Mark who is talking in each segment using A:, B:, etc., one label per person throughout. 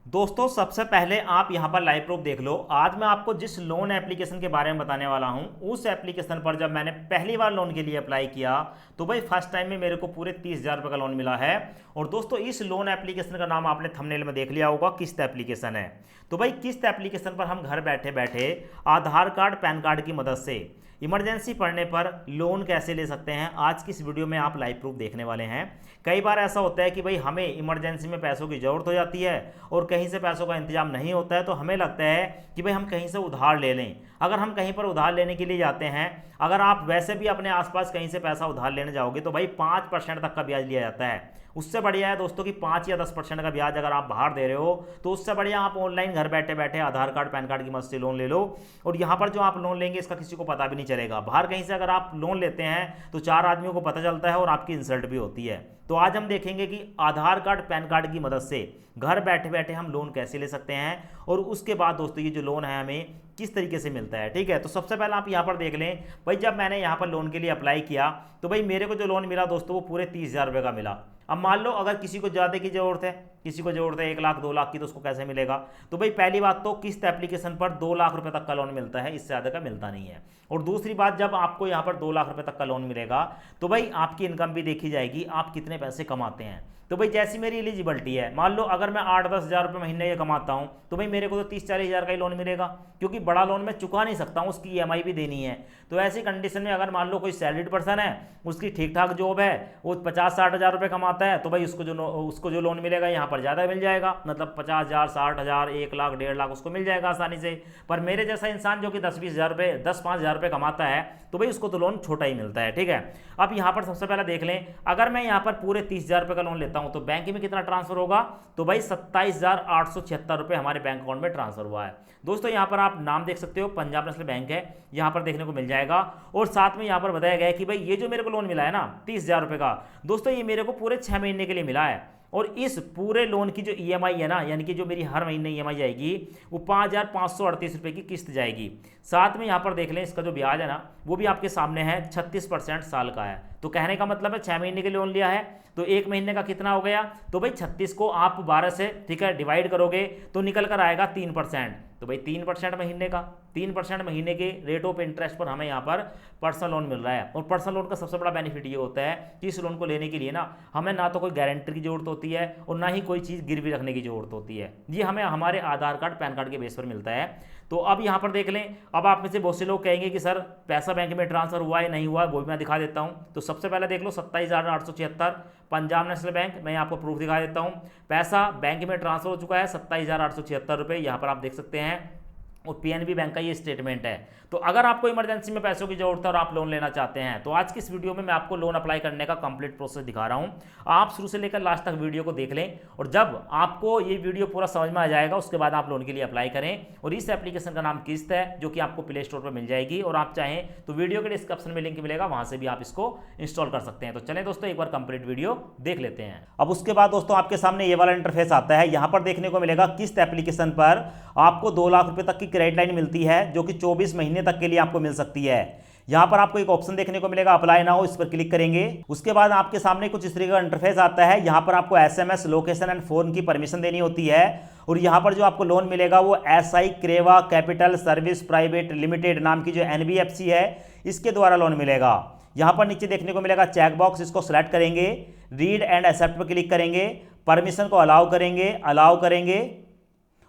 A: दोस्तों सबसे पहले आप यहां पर लाइव प्रूफ देख लो। आज मैं आपको जिस लोन एप्लीकेशन के बारे में बताने वाला हूं, उस एप्लीकेशन पर जब मैंने पहली बार लोन के लिए अप्लाई किया तो भाई फर्स्ट टाइम में मेरे को पूरे 30,000 रुपये का लोन मिला है। और दोस्तों इस लोन एप्लीकेशन का नाम आपने थंबनेल में देख लिया होगा, किस्त एप्लीकेशन है। तो भाई किस्त एप्लीकेशन पर हम घर बैठे बैठे आधार कार्ड पैन कार्ड की मदद से इमरजेंसी पड़ने पर लोन कैसे ले सकते हैं, आज की इस वीडियो में आप लाइव प्रूफ देखने वाले हैं। कई बार ऐसा होता है कि भाई हमें इमरजेंसी में पैसों की ज़रूरत हो जाती है और कहीं से पैसों का इंतजाम नहीं होता है, तो हमें लगता है कि भाई हम कहीं से उधार ले लें। अगर हम कहीं पर उधार लेने के लिए जाते हैं, अगर आप वैसे भी अपने आसपास कहीं से पैसा उधार लेने जाओगे तो भाई 5% तक का ब्याज लिया जाता है। उससे बढ़िया है दोस्तों कि 5 या 10% का ब्याज अगर आप बाहर दे रहे हो तो उससे बढ़िया आप ऑनलाइन घर बैठे बैठे आधार कार्ड पैन कार्ड की मदद से लोन ले लो। और यहाँ पर जो आप लोन लेंगे इसका किसी को पता भी नहीं चलेगा। बाहर कहीं से अगर आप लोन लेते हैं तो 4 आदमियों को पता चलता है और आपकी इंसल्ट भी होती है। तो आज हम देखेंगे कि आधार कार्ड पैन कार्ड की मदद से घर बैठे बैठे हम लोन कैसे ले सकते हैं और उसके बाद दोस्तों ये जो लोन है हमें किस तरीके से मिलता है। ठीक है, तो सबसे पहले आप यहाँ पर देख लें भाई, जब मैंने यहाँ पर लोन के लिए अप्लाई किया तो भाई मेरे को जो लोन मिला दोस्तों वो पूरे 30,000 रुपये का मिला। अब मान लो अगर किसी को ज़्यादा की ज़रूरत है, किसी को ज़रूरत है 1 लाख 2 लाख की, तो उसको कैसे मिलेगा। तो भाई पहली बात तो किस्त एप्लीकेशन पर 2 लाख रुपए तक का लोन मिलता है, इससे ज़्यादा का मिलता नहीं है। और दूसरी बात, जब आपको यहाँ पर 2 लाख रुपए तक का लोन मिलेगा तो भाई आपकी इनकम भी देखी जाएगी, आप कितने पैसे कमाते हैं। तो भाई जैसी मेरी एलिजिबिलिटी है, मान लो अगर मैं 8-10 हज़ार रुपये महीने ये कमाता हूँ तो भाई मेरे को तो 30-40 हज़ार का ही लोन मिलेगा, क्योंकि बड़ा लोन मैं चुका नहीं सकता हूँ, उसकी EMI भी देनी है। तो ऐसी कंडीशन में अगर मान लो कोई सैलरीड पर्सन है, उसकी ठीक ठाक जॉब है, वो 50-60 हज़ार रुपये कमाता है, तो भाई उसको जो लोन मिलेगा यहाँ पर ज़्यादा मिल जाएगा, मतलब 50,000, 60,000, 1 लाख, 1.5 लाख उसको मिल जाएगा आसानी से। पर मेरे जैसा इंसान जो कि 10-20 हज़ार रुपये, 10-5 हज़ार रुपये कमाता है, तो भाई उसको तो लोन छोटा ही मिलता है। ठीक है, अब यहाँ पर सबसे पहले देख लें, अगर मैं यहाँ पर पूरे 30,000 रुपये का लोन लेता हूँ तो बैंक में कितना ट्रांसफर होगा। तो भाई 27,876 रुपये हमारे बैंक अकाउंट में ट्रांसफर हुआ है। दोस्तों यहाँ पर आप नाम देख सकते हो, पंजाब नेशनल बैंक है, यहाँ पर देखने को मिल जाएगा। और साथ में यहाँ पर बताया गया है कि भाई ये जो मेरे को लोन मिला है ना 30,000 रुपये का, दोस्तों ये मेरे को पूरे 6 महीने के लिए मिला है। और इस पूरे लोन की जो EMI है ना, यानी कि जो मेरी हर महीने EMI जाएगी वो 5,538 रुपये की किस्त जाएगी। साथ में यहाँ पर देख लें इसका जो ब्याज है ना वो भी आपके सामने है, 36% साल का है। तो कहने का मतलब है 6 महीने के लोन लिया है तो 1 महीने का कितना हो गया। तो भाई 36 को आप 12 से ठीक है डिवाइड करोगे तो निकल कर आएगा 3%। तो भाई 3% महीने का, 3% महीने के रेट ऑफ इंटरेस्ट पर हमें यहाँ पर पर्सनल लोन मिल रहा है। और पर्सनल लोन का सबसे बड़ा बेनिफिट ये होता है कि इस लोन को लेने के लिए ना हमें ना तो कोई गारंटर की जरूरत होती है और ना ही कोई चीज़ गिरवी रखने की जरूरत होती है। ये हमें हमारे आधार कार्ड पैन कार्ड के बेस पर मिलता है। तो अब यहाँ पर देख लें, अब आप में से बहुत से लोग कहेंगे कि सर पैसा बैंक में ट्रांसफर हुआ है नहीं हुआ है, वो भी मैं दिखा देता हूँ। तो सबसे पहले देख लो 27,876 पंजाब नेशनल बैंक, मैं आपको प्रूफ दिखा देता हूँ। पैसा बैंक में ट्रांसफर हो चुका है 27,876 रुपये, यहाँ पर आप देख सकते हैं। और PNB बैंक का ये स्टेटमेंट है। तो अगर आपको इमरजेंसी में पैसों की जरूरत है और आप लोन लेना चाहते हैं तो आज की इस वीडियो में मैं आपको लोन अप्लाई करने का कंप्लीट प्रोसेस दिखा रहा हूं। आप शुरू से लेकर लास्ट तक वीडियो को देख लें और जब आपको ये वीडियो पूरा समझ में आ जाएगा उसके बाद आप लोन के लिए अप्लाई करें। और इस एप्लीकेशन का नाम किस्त है, जो कि आपको प्ले स्टोर पर मिल जाएगी, और आप चाहें तो वीडियो के डिस्क्रिप्शन में लिंक मिलेगा, वहां से भी आप इसको इंस्टॉल कर सकते हैं। तो चलें दोस्तों एक बार कंप्लीट वीडियो देख लेते हैं। अब उसके बाद दोस्तों आपके सामने ये वाला इंटरफेस आता है। यहाँ पर देखने को मिलेगा किस्त एप्लीकेशन पर आपको 2 लाख रुपए तक की क्रेडिट लाइन मिलती है, जो कि 24 महीने तक के लिए आपको मिल सकती है। यहां पर आपको एक ऑप्शन देखने को मिलेगा अप्लाई नाउ, इस पर क्लिक करेंगे। उसके बाद आपके सामने कुछ इस तरीके का इंटरफेस आता है। यहां पर आपको SMS, लोकेशन एंड फोन की परमिशन देनी होती है। और यहां पर जो आपको लोन मिलेगा वो SI Kreva capital service private limited नाम की जो NBFC है इसके द्वारा लोन मिलेगा। यहां पर नीचे देखने को मिलेगा चेक बॉक्स, इसको सिलेक्ट करेंगे, रीड एंड एक्सेप्ट पर क्लिक करेंगे, परमिशन को अलाउ करेंगे।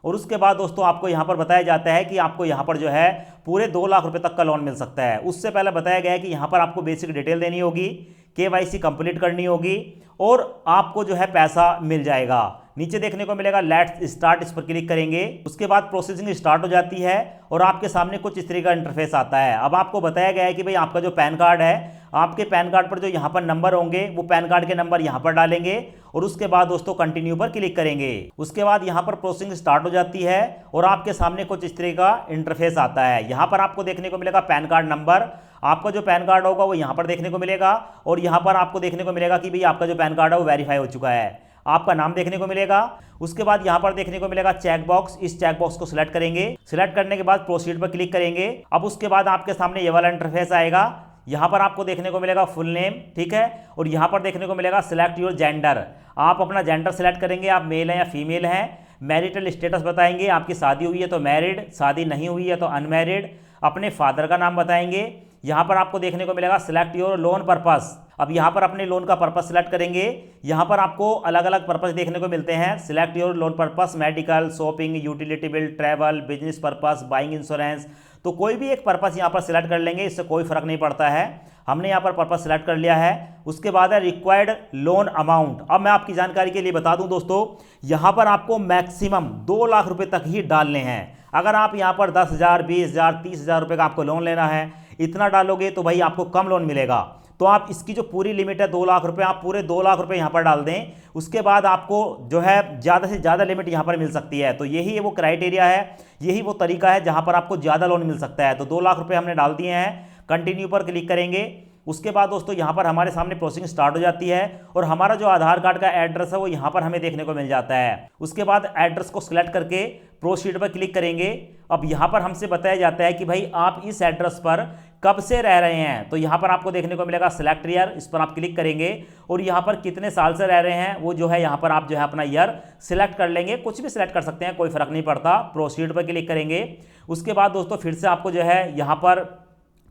A: और उसके बाद दोस्तों आपको यहां पर बताया जाता है कि आपको यहां पर जो है पूरे 2 लाख रुपए तक का लोन मिल सकता है। उससे पहले बताया गया है कि यहां पर आपको बेसिक डिटेल देनी होगी, KYC कंप्लीट करनी होगी और आपको जो है पैसा मिल जाएगा। नीचे देखने को मिलेगा लेट्स स्टार्ट, इस पर क्लिक करेंगे। उसके बाद प्रोसेसिंग स्टार्ट हो जाती है और आपके सामने कुछ इस तरह का इंटरफेस आता है। अब आपको बताया गया है कि भाई आपका जो पैन कार्ड है, आपके पैन कार्ड पर जो यहाँ पर नंबर होंगे वो पैन कार्ड के नंबर यहाँ पर डालेंगे और उसके बाद दोस्तों कंटिन्यू पर क्लिक करेंगे। उसके बाद यहाँ पर प्रोसेसिंग स्टार्ट हो जाती है और आपके सामने कुछ इस तरह का इंटरफेस आता है। यहाँ पर आपको देखने को मिलेगा पैन कार्ड नंबर, आपका जो पैन कार्ड होगा वो यहाँ पर देखने को मिलेगा और यहाँ पर आपको देखने को मिलेगा कि भाई आपका जो पैन कार्ड है वो वेरीफाई हो चुका है। आपका नाम देखने को मिलेगा। उसके बाद यहां पर देखने को मिलेगा चेक बॉक्स, इस चेक बॉक्स को सिलेक्ट करेंगे। सिलेक्ट करने के बाद प्रोसीड पर क्लिक करेंगे। अब उसके बाद आपके सामने ये वाला इंटरफेस आएगा। यहां पर आपको देखने को मिलेगा फुल नेम, ठीक है, और यहां पर देखने को मिलेगा सिलेक्ट योर जेंडर। आप अपना जेंडर सिलेक्ट करेंगे, आप मेल हैं या फीमेल हैं। मैरिटल स्टेटस बताएंगे, आपकी शादी हुई है तो मैरिड, शादी नहीं हुई है तो अनमैरिड, अपने फादर का नाम बताएंगे। यहाँ पर आपको देखने को मिलेगा सिलेक्ट योर लोन पर्पस। अब यहाँ पर अपने लोन का पर्पस सिलेक्ट करेंगे। यहाँ पर आपको अलग अलग पर्पस देखने को मिलते हैं। Select your loan purpose, medical, shopping, utility bill, travel, business purpose, buying insurance. तो कोई भी एक पर्पस यहाँ पर सिलेक्ट कर लेंगे, इससे कोई फर्क नहीं पड़ता है। हमने यहाँ पर पर्पस सिलेक्ट कर लिया है। उसके बाद है रिक्वायर्ड लोन अमाउंट। अब मैं आपकी जानकारी के लिए बता दूं दोस्तों, यहाँ पर आपको मैक्सिमम 2 लाख रुपए तक ही डालने हैं। अगर आप यहाँ पर 10,000, 20,000, 30,000 रुपये का आपको लोन लेना है, इतना डालोगे तो भाई आपको कम लोन मिलेगा। तो आप इसकी जो पूरी लिमिट है 2 लाख रुपए, आप पूरे 2 लाख रुपए यहाँ पर डाल दें। उसके बाद आपको जो है ज़्यादा से ज़्यादा लिमिट यहाँ पर मिल सकती है। तो यही वो क्राइटेरिया है, यही वो तरीका है जहाँ पर आपको ज़्यादा लोन मिल सकता है। तो 2 लाख रुपए हमने डाल दिए हैं, कंटिन्यू पर क्लिक करेंगे। उसके बाद दोस्तों यहाँ पर हमारे सामने प्रोसेसिंग स्टार्ट हो जाती है और हमारा जो आधार कार्ड का एड्रेस है वो यहाँ पर हमें देखने को मिल जाता है। उसके बाद एड्रेस को सिलेक्ट करके प्रोसीड पर क्लिक करेंगे। अब यहाँ पर हमसे बताया जाता है कि भाई आप इस एड्रेस पर कब से रह रहे हैं। तो यहाँ पर आपको देखने को मिलेगा सिलेक्ट ईयर, इस पर आप क्लिक करेंगे और यहाँ पर कितने साल से रह रहे हैं वो जो है यहाँ पर आप जो है अपना ईयर सिलेक्ट कर लेंगे। कुछ भी सिलेक्ट कर सकते हैं, कोई फर्क नहीं पड़ता। प्रोसीड पर क्लिक करेंगे। उसके बाद दोस्तों फिर से आपको जो है यहाँ पर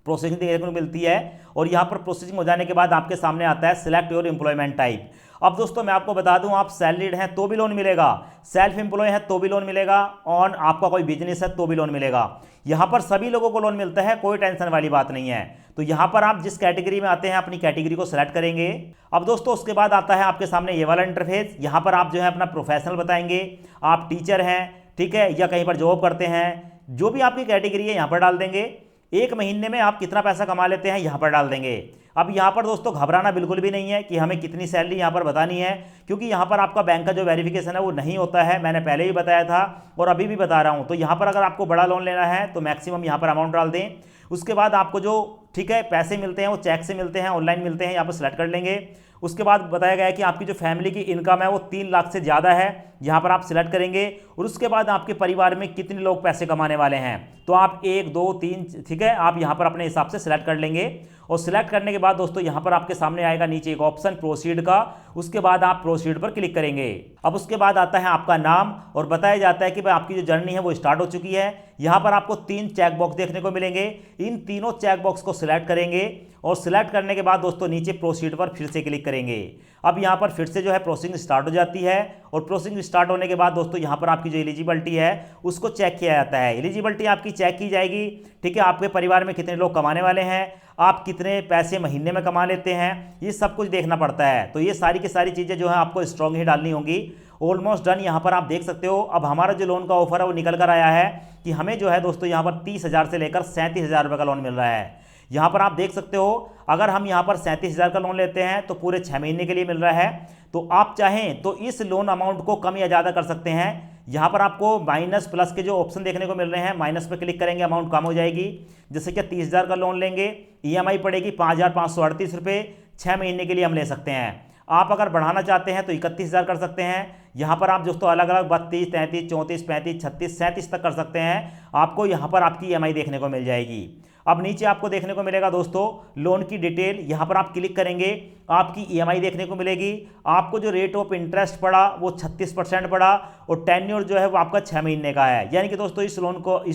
A: प्रोसेसिंग देखने को मिलती है और यहाँ पर प्रोसेसिंग हो जाने के बाद आपके सामने आता है सिलेक्ट योर एम्प्लॉयमेंट टाइप। अब दोस्तों मैं आपको बता दूं, आप सैलरीड हैं तो भी लोन मिलेगा, सेल्फ एम्प्लॉय है तो भी लोन मिलेगा और आपका कोई बिजनेस है तो भी लोन मिलेगा। यहाँ पर सभी लोगों को लोन मिलता है, कोई टेंशन वाली बात नहीं है। तो यहाँ पर आप जिस कैटेगरी में आते हैं अपनी कैटेगरी को सिलेक्ट करेंगे। अब दोस्तों उसके बाद आता है आपके सामने ये वाला इंटरफेस। यहाँ पर आप जो है अपना प्रोफेशनल बताएंगे, आप टीचर हैं, ठीक है, या कहीं पर जॉब करते हैं, जो भी आपकी कैटेगरी है यहाँ पर डाल देंगे। एक महीने में आप कितना पैसा कमा लेते हैं यहाँ पर डाल देंगे। अब यहाँ पर दोस्तों घबराना बिल्कुल भी नहीं है कि हमें कितनी सैलरी यहाँ पर बतानी है, क्योंकि यहाँ पर आपका बैंक का जो वेरिफिकेशन है वो नहीं होता है। मैंने पहले भी बताया था और अभी भी बता रहा हूँ। तो यहाँ पर अगर आपको बड़ा लोन लेना है तो मैक्सिमम यहाँ पर अमाउंट डाल दें। उसके बाद आपको जो ठीक है पैसे मिलते हैं वो चेक से मिलते हैं, ऑनलाइन मिलते हैं, यहाँ पर सेलेक्ट कर लेंगे। उसके बाद बताया गया है कि आपकी जो फैमिली की इनकम है वो 3 लाख से ज़्यादा है, यहाँ पर आप सिलेक्ट करेंगे। और उसके बाद आपके परिवार में कितने लोग पैसे कमाने वाले हैं, तो आप 1, 2, 3 ठीक है, आप यहाँ पर अपने हिसाब से सिलेक्ट कर लेंगे। और सिलेक्ट करने के बाद दोस्तों यहाँ पर आपके सामने आएगा नीचे एक ऑप्शन प्रोसीड का, उसके बाद आप प्रोसीड पर क्लिक करेंगे। अब उसके बाद आता है आपका नाम और बताया जाता है कि भाई आपकी जो जर्नी है वो स्टार्ट हो चुकी है। यहाँ पर आपको 3 चेक बॉक्स देखने को मिलेंगे, इन तीनों चेक बॉक्स को सिलेक्ट करेंगे और सिलेक्ट करने के बाद दोस्तों नीचे प्रोसीड पर फिर से क्लिक करेंगे। अब यहाँ पर फिर से जो है प्रोसेसिंग स्टार्ट हो जाती है और प्रोसेसिंग स्टार्ट होने के बाद दोस्तों यहाँ पर आपकी जो एलिजिबिलिटी है उसको चेक किया जाता है। एलिजिबिलिटी आपकी चेक की जाएगी, ठीक है, आपके परिवार में कितने लोग कमाने वाले हैं, आप कितने पैसे महीने में कमा लेते हैं, ये सब कुछ देखना पड़ता है। तो ये सारी की सारी चीज़ें जो है आपको स्ट्रॉन्ग ही डालनी होंगी। ऑलमोस्ट डन यहाँ पर आप देख सकते हो। अब हमारा जो लोन का ऑफर है वो निकल कर आया है कि हमें जो है दोस्तों यहाँ पर 30,000 से लेकर 37,000 रुपये का लोन मिल रहा है। यहाँ पर आप देख सकते हो, अगर हम यहाँ पर 37,000 का लोन लेते हैं तो पूरे 6 महीने के लिए मिल रहा है। तो आप चाहें तो इस लोन अमाउंट को कम या ज़्यादा कर सकते हैं। यहाँ पर आपको माइनस प्लस के जो ऑप्शन देखने को मिल रहे हैं, माइनस पर क्लिक करेंगे अमाउंट कम हो जाएगी। जैसे कि 30,000 का लोन लेंगे, EMI पड़ेगी 5,538 रुपये, 6 महीने के लिए हम ले सकते हैं। आप अगर बढ़ाना चाहते हैं तो 31,000 कर सकते हैं। यहाँ पर आप दोस्तों अलग अलग 32, 33, 34, 35, 36, 37 तक कर सकते हैं। आपको यहाँ पर आपकी EMI देखने को मिल जाएगी। अब नीचे आपको देखने को मिलेगा दोस्तों लोन की डिटेल, यहाँ पर आप क्लिक करेंगे, आपकी EMI देखने को मिलेगी। आपको जो रेट ऑफ इंटरेस्ट पड़ा वो 36% पड़ा और टेन्योर जो है वो आपका 6 महीने का है। यानी कि दोस्तों इस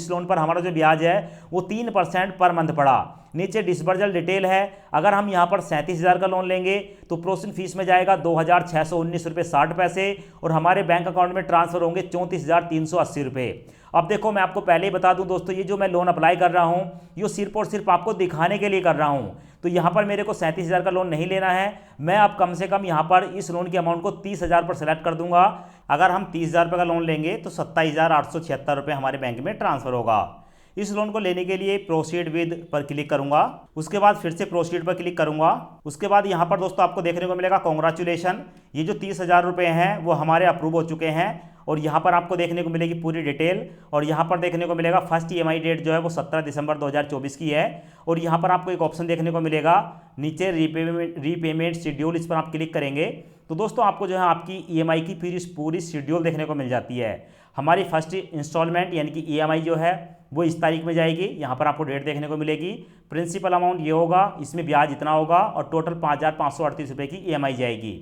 A: लोन पर हमारा जो ब्याज है वो 3% पर मंथ पड़ा। नीचे डिस्बर्सल डिटेल है। अगर हम यहाँ पर 37,000 का लोन लेंगे तो प्रोसेसिंग फीस में जाएगा 2,619 रुपये 60 पैसे और हमारे बैंक अकाउंट में ट्रांसफर होंगे 34,380 रुपये। अब देखो मैं आपको पहले ही बता दूं दोस्तों, ये जो मैं लोन अप्लाई कर रहा हूँ ये सिर्फ और सिर्फ आपको दिखाने के लिए कर रहा हूँ। तो यहाँ पर मेरे को 37,000 का लोन नहीं लेना है। मैं अब कम से कम यहाँ पर इस लोन की अमाउंट को 30,000 पर सेलेक्ट कर दूंगा। अगर हम 30,000 रुपये का लोन लेंगे तो 27,876 रुपये हमारे बैंक में ट्रांसफर होगा। इस लोन को लेने के लिए प्रोसीड विद पर क्लिक करूंगा। उसके बाद फिर से प्रोसीड पर क्लिक करूंगा। उसके बाद यहाँ पर दोस्तों आपको देखने को मिलेगा कॉन्ग्रेचुलेशन, ये जो 30,000 रुपये हैं वो हमारे अप्रूव हो चुके हैं। और यहाँ पर आपको देखने को मिलेगी पूरी डिटेल और यहाँ पर देखने को मिलेगा फर्स्ट EMI डेट जो है वो 17 दिसंबर 2024 की है। और यहाँ पर आपको एक ऑप्शन देखने को मिलेगा नीचे रीपेमेंट शेड्यूल, इस पर आप क्लिक करेंगे तो दोस्तों आपको जो है आपकी EMI की पूरी शेड्यूल देखने को मिल जाती है। हमारी फर्स्ट इंस्टॉलमेंट यानी कि EMI जो है वो इस तारीख में जाएगी। यहाँ पर आपको डेट देखने को मिलेगी। प्रिंसिपल अमाउंट ये होगा, इसमें ब्याज इतना होगा और टोटल 5,538 रुपये की EMI जाएगी।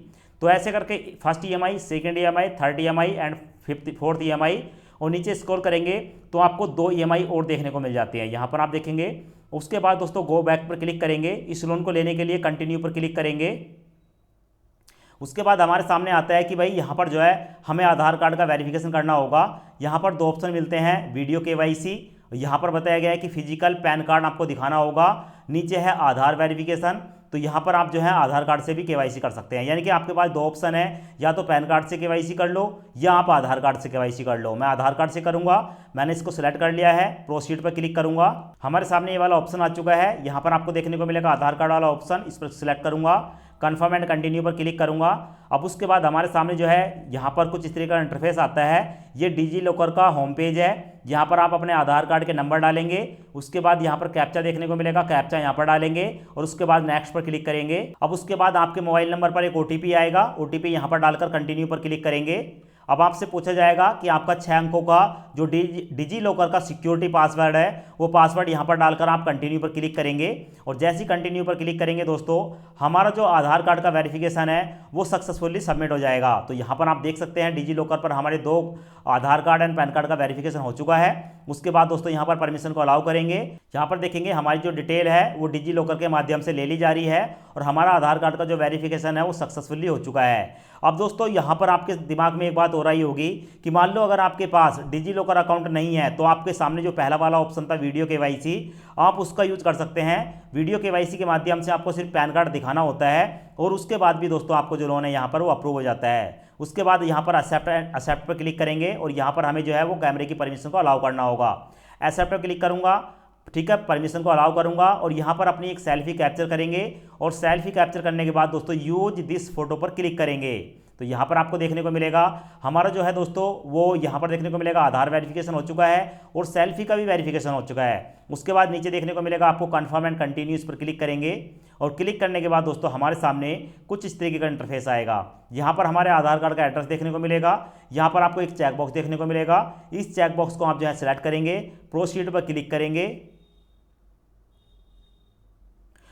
A: तो ऐसे करके first EMI, second EMI, third EMI and
B: fourth EMI, और नीचे स्क्रॉल करेंगे तो आपको 2 EMI और देखने को मिल जाती हैं, यहाँ पर आप देखेंगे। उसके बाद दोस्तों गो बैक पर क्लिक करेंगे, इस लोन को लेने के लिए कंटिन्यू पर क्लिक करेंगे। उसके बाद हमारे सामने आता है कि भाई यहाँ पर जो है हमें आधार कार्ड का वेरिफिकेशन करना होगा। यहाँ पर 2 ऑप्शन मिलते हैं, वीडियो KYC, यहाँ पर बताया गया है कि फिजिकल पैन कार्ड आपको दिखाना होगा, नीचे है आधार वेरिफिकेशन। तो यहाँ पर आप जो है आधार कार्ड से भी KYC कर सकते हैं, यानी कि आपके पास 2 ऑप्शन है, या तो पैन कार्ड से KYC कर लो या आप आधार कार्ड से KYC कर लो। मैं आधार कार्ड से करूँगा, मैंने इसको सिलेक्ट कर लिया है, प्रोसीड पर क्लिक करूँगा। हमारे सामने ये वाला ऑप्शन आ चुका है, यहाँ पर आपको देखने को मिलेगा आधार कार्ड वाला ऑप्शन, इस पर सिलेक्ट करूँगा, कन्फर्म एंड कंटिन्यू पर क्लिक करूँगा। अब उसके बाद हमारे सामने जो है यहाँ पर कुछ इस तरह का इंटरफेस आता है। ये डिजी लॉकर का होम पेज है, यहाँ पर आप अपने आधार कार्ड के नंबर डालेंगे, उसके बाद यहाँ पर कैप्चा देखने को मिलेगा, कैप्चा यहाँ पर डालेंगे और उसके बाद नेक्स्ट पर क्लिक करेंगे। अब उसके बाद आपके मोबाइल नंबर पर एक OTP आएगा, OTP यहाँ पर डालकर कंटिन्यू पर क्लिक करेंगे। अब आपसे पूछा जाएगा कि आपका 6 अंकों का जो डिजी लॉकर का सिक्योरिटी पासवर्ड है, वो पासवर्ड यहाँ पर डालकर आप कंटिन्यू पर क्लिक करेंगे। और जैसे ही कंटिन्यू पर क्लिक करेंगे दोस्तों, हमारा जो आधार कार्ड का वेरिफिकेशन है वो सक्सेसफुली सबमिट हो जाएगा। तो यहाँ पर आप देख सकते हैं डिजी लॉकर पर हमारे 2 आधार कार्ड एंड पैन कार्ड का वेरिफिकेशन हो चुका है। उसके बाद दोस्तों यहाँ पर परमिशन को अलाउ करेंगे। यहाँ पर देखेंगे हमारी जो डिटेल है वो डिजी लॉकर के माध्यम से ले ली जा रही है और हमारा आधार कार्ड का जो वेरिफिकेशन है वो सक्सेसफुली हो चुका है। अब दोस्तों यहाँ पर आपके दिमाग में एक बात हो रही होगी कि मान लो अगर आपके पास डिजी लॉकर अकाउंट नहीं है, तो आपके सामने जो पहला वाला ऑप्शन था वीडियो KYC, आप उसका यूज कर सकते हैं। वीडियो KYC के माध्यम से आपको सिर्फ पैन कार्ड दिखाना होता है और उसके बाद भी दोस्तों आपको जो लोन है यहाँ पर वो अप्रूव हो जाता है। उसके बाद यहाँ पर एक्सेप्ट पर क्लिक करेंगे और यहाँ पर हमें जो है वो कैमरे की परमिशन को अलाउ करना होगा। एक्सेप्ट पर क्लिक करूँगा, ठीक है, परमिशन को अलाउ करूंगा और यहाँ पर अपनी एक सेल्फी कैप्चर करेंगे और सेल्फी कैप्चर करने के बाद दोस्तों यूज दिस फोटो पर क्लिक करेंगे। तो यहाँ पर आपको देखने को मिलेगा हमारा जो है दोस्तों वो यहाँ पर देखने को मिलेगा आधार वेरिफिकेशन हो चुका है और सेल्फी का भी वेरिफिकेशन हो चुका है। उसके बाद नीचे देखने को मिलेगा आपको कन्फर्म एंड कंटिन्यू, इस पर क्लिक करेंगे और क्लिक करने के बाद दोस्तों हमारे सामने कुछ इस तरीके का इंटरफेस आएगा। यहाँ पर हमारे आधार कार्ड का एड्रेस देखने को मिलेगा, यहाँ पर आपको एक चेक बॉक्स देखने को मिलेगा, इस चेक बॉक्स को आप जो है सिलेक्ट करेंगे, प्रोसीड पर क्लिक करेंगे।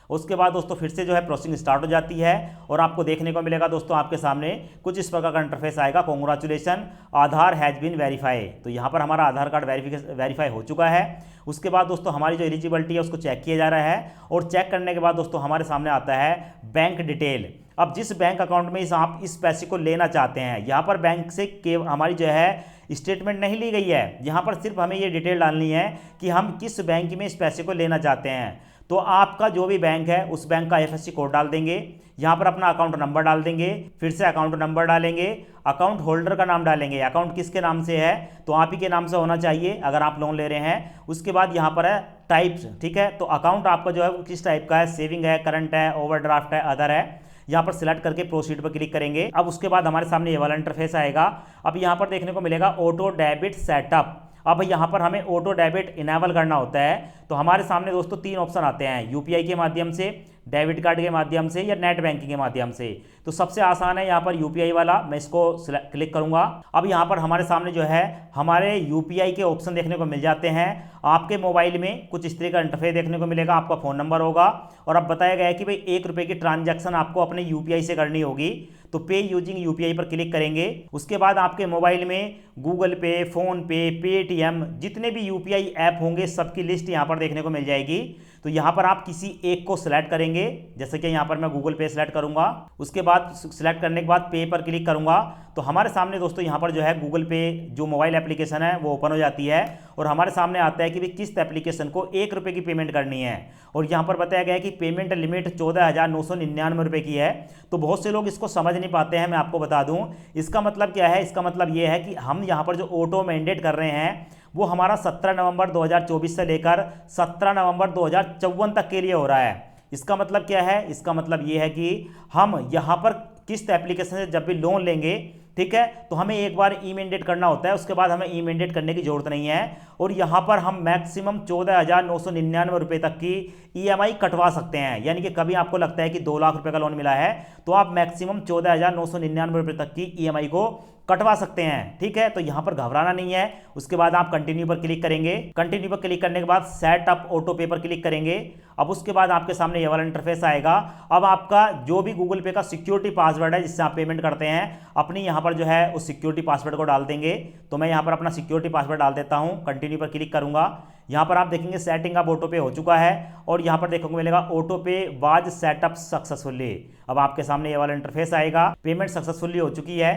B: उसके बाद दोस्तों फिर से जो है प्रोसेसिंग स्टार्ट हो जाती है और आपको देखने को मिलेगा दोस्तों आपके सामने कुछ इस प्रकार का इंटरफेस आएगा, congratulation Aadhaar has been verify. तो यहाँ पर हमारा आधार कार्ड वेरीफाई हो चुका है। उसके बाद दोस्तों हमारी जो एलिजिबिलिटी है उसको चेक किया जा रहा है और चेक करने के बाद दोस्तों हमारे सामने आता है बैंक डिटेल। अब जिस बैंक अकाउंट में आप इस पैसे को लेना चाहते हैं, यहाँ पर बैंक से हमारी जो है स्टेटमेंट नहीं ली गई है, यहाँ पर सिर्फ हमें ये डिटेल डालनी है कि हम किस बैंक में इस पैसे को लेना चाहते हैं। तो आपका जो भी बैंक है उस बैंक का IFSC कोड डाल देंगे, यहाँ पर अपना अकाउंट नंबर डाल देंगे, फिर से अकाउंट नंबर डालेंगे, अकाउंट होल्डर का नाम डालेंगे, अकाउंट किसके नाम से है तो आप ही के नाम से होना चाहिए अगर आप लोन ले रहे हैं। उसके बाद यहाँ पर है टाइप्स, ठीक है, तो अकाउंट आपका जो है वो किस टाइप का है, सेविंग है, करंट है, ओवरड्राफ्ट है, अदर है, यहाँ पर सिलेक्ट करके प्रोसीड पर क्लिक करेंगे। अब उसके बाद हमारे सामने ये वाला इंटरफेस आएगा। अब यहाँ पर देखने को मिलेगा ऑटो डेबिट सेटअप। अब यहाँ पर हमें ऑटो डेबिट इनेबल करना होता है। तो हमारे सामने दोस्तों 3 ऑप्शन आते हैं, UPI के माध्यम से, डेबिट कार्ड के माध्यम से या नेट बैंकिंग के माध्यम से। तो सबसे आसान है यहाँ पर UPI वाला, मैं इसको क्लिक करूँगा। अब यहाँ पर हमारे सामने जो है हमारे UPI के ऑप्शन देखने को मिल जाते हैं। आपके मोबाइल में कुछ इस तरह का इंटरफेस देखने को मिलेगा, आपका फ़ोन नंबर होगा और अब बताया गया है कि भाई 1 रुपये की ट्रांजैक्शन आपको अपने UPI से करनी होगी। तो पे यूजिंग UPI पर क्लिक करेंगे। उसके बाद आपके मोबाइल में गूगल पे, फ़ोन पे, पेटीएम, जितने भी UPI ऐप होंगे सबकी लिस्ट यहाँ पर देखने को मिल जाएगी। तो यहाँ पर आप किसी एक को सिलेक्ट करेंगे, जैसे कि यहाँ पर मैं गूगल पे सिलेक्ट करूँगा। उसके बाद सिलेक्ट करने के बाद पे पर क्लिक करूँगा तो हमारे सामने दोस्तों यहाँ पर जो है गूगल पे जो मोबाइल एप्लीकेशन है वो ओपन हो जाती है और हमारे सामने आता है कि भाई किस एप्लीकेशन को 1 रुपये की पेमेंट करनी है। और यहाँ पर बताया गया है कि पेमेंट लिमिट 14,999 रुपये की है। तो बहुत से लोग इसको समझ नहीं पाते हैं, मैं आपको बता दूँ इसका मतलब क्या है। इसका मतलब ये है कि हम यहाँ पर जो ऑटो मैंडेट कर रहे हैं वो हमारा 17 नवंबर 2024 से लेकर 17 नवंबर 2054 तक के लिए हो रहा है। इसका मतलब क्या है, इसका मतलब ये है कि हम यहाँ पर किस्त एप्लीकेशन से जब भी लोन लेंगे, ठीक है, तो हमें एक बार ई मैंडेट करना होता है, उसके बाद हमें ई मैंडेट करने की जरूरत नहीं है। और यहाँ पर हम मैक्सिमम 14,999 रुपये तक की EMI कटवा सकते हैं। यानी कि कभी आपको लगता है कि 2 लाख रुपए का लोन मिला है तो आप मैक्सिमम 14,999 रुपये तक की EMI को कटवा सकते हैं। ठीक है, तो यहाँ पर घबराना नहीं है। उसके बाद आप कंटिन्यू पर क्लिक करेंगे। कंटिन्यू पर क्लिक करने के बाद सेट अप ऑटो पे पर क्लिक करेंगे। अब उसके बाद आपके सामने ये वाला इंटरफेस आएगा। अब आपका जो भी गूगल पे का सिक्योरिटी पासवर्ड है जिससे आप पेमेंट करते हैं, अपनी यहाँ पर जो है उस सिक्योरिटी पासवर्ड को डाल देंगे। तो मैं यहाँ पर अपना सिक्योरिटी पासवर्ड डाल देता हूँ, कंटिन्यू पर क्लिक करूँगा। यहाँ पर आप देखेंगे सेटिंग अप ऑटो पे हो चुका है और यहाँ पर देखने को मिलेगा ऑटो पे वाज सेटअप सक्सेसफुली। अब आपके सामने ये वाला इंटरफेस आएगा, पेमेंट सक्सेसफुली हो चुकी है।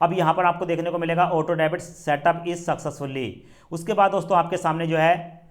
B: अब यहाँ पर आपको देखने को मिलेगा auto debit setup is successfully. उसके बाद दोस्तों आपके सामने जो है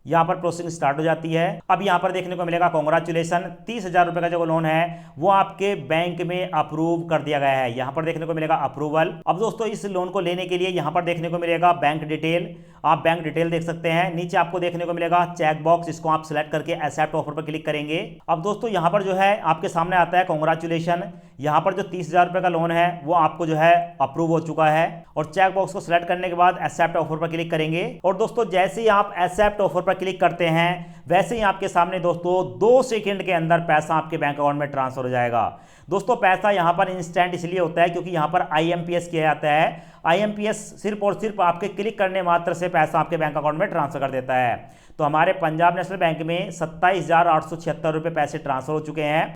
B: यहाँ पर प्रोसेसिंग स्टार्ट हो जाती है। अब यहाँ पर देखने को मिलेगा कॉन्ग्रेचुलेसन, 30,000 रुपये का जो लोन है वो आपके बैंक में अप्रूव कर दिया गया है। यहाँ पर देखने को मिलेगा अप्रूवल। अब दोस्तों इस लोन को लेने के लिए यहाँ पर देखने को मिलेगा बैंक डिटेल, आप बैंक डिटेल देख सकते हैं। नीचे आपको देखने को मिलेगा चेक बॉक्स, इसको आप सिलेक्ट करके एक्सेप्ट ऑफर पर क्लिक करेंगे। अब दोस्तों यहाँ पर जो है आपके सामने आता है कॉन्ग्रेचुलेसन। यहाँ पर जो 30,000 रुपये का लोन है वो आपको जो है अप्रूव हो चुका है और चेक बॉक्स को सिलेक्ट करने के बाद एक्सेप्ट ऑफर पर क्लिक करेंगे। और दोस्तों जैसे ही आप एक्सेप्ट ऑफर पर क्लिक करते हैं वैसे ही आपके सामने दोस्तों 2 सेकंड के अंदर पैसा आपके बैंक अकाउंट में ट्रांसफर हो जाएगा। दोस्तों पैसा यहाँ पर इंस्टेंट इसलिए होता है क्योंकि यहाँ पर IMPS किया जाता है। IMPS सिर्फ और सिर्फ आपके क्लिक करने मात्र से पैसा आपके बैंक अकाउंट में ट्रांसफर कर देता है। तो हमारे पंजाब नेशनल बैंक में 27,876 रुपये पैसे ट्रांसफर हो चुके हैं।